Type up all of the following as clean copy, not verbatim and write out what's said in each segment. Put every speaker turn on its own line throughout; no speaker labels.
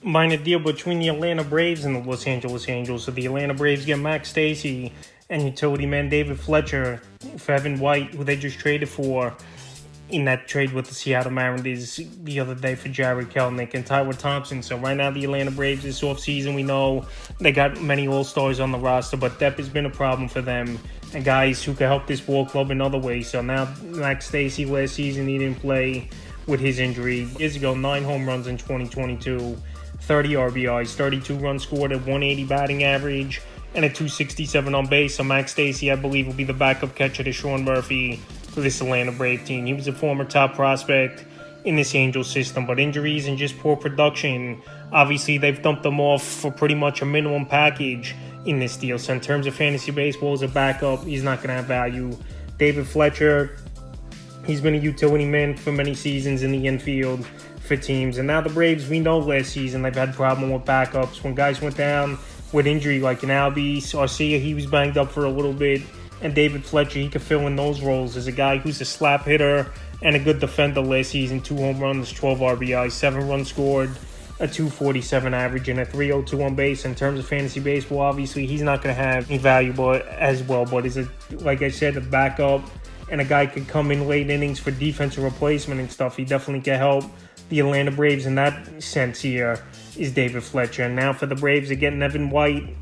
minor deal between the Atlanta Braves and the Los Angeles Angels. So the Atlanta Braves get Max Stassi and utility man David Fletcher for Evan White, who they just traded for in that trade with the Seattle Mariners the other day for Jared Kelenic and Tyler Thompson. So right now the Atlanta Braves this offseason, we know they got many All-Stars on the roster, but depth has been a problem for them and guys who can help this ball club in other ways. So now Max Stassi last season, he didn't play with his injury. Years ago, 9 home runs in 2022, 30 RBIs, 32 runs scored, a 180 batting average, and a 267 on base. So Max Stassi, I believe, will be the backup catcher to Sean Murphy for this Atlanta Brave team. He was a former top prospect in this Angels system, but injuries and just poor production, obviously they've dumped them off for pretty much a minimum package in this deal. So in terms of fantasy baseball as a backup, he's not going to have value. David Fletcher, he's been a utility man for many seasons in the infield for teams. And now the Braves, we know last season they've had problem with backups. When guys went down with injury like in MLB, Garcia, he was banged up for a little bit. And David Fletcher, he could fill in those roles as a guy who's a slap hitter and a good defender last season. 2 home runs, 12 RBIs, 7 runs scored, a 247 average, and a 302 on base. In terms of fantasy baseball, obviously, he's not going to have any valuable as well. But is it, like I said, a backup and a guy could come in late innings for defensive replacement and stuff. He definitely can help the Atlanta Braves in that sense here is David Fletcher. And now for the Braves, they're getting Evan White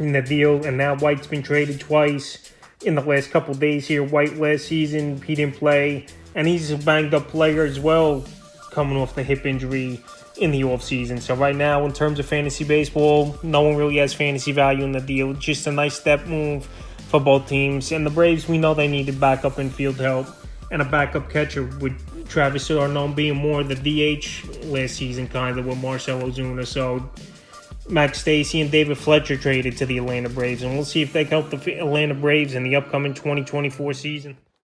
in the deal, and now White's been traded twice in the last couple days here. White last season, he didn't play, and he's a banged-up player as well, coming off the hip injury in the offseason. So right now, in terms of fantasy baseball, no one really has fantasy value in the deal. It's just a nice step move for both teams. And the Braves, we know they needed backup infield help and a backup catcher, with Travis Arnon being more the DH last season, kind of, with Marcell Ozuna. So Max Stassi and David Fletcher traded to the Atlanta Braves, and we'll see if they can help the Atlanta Braves in the upcoming 2024 season.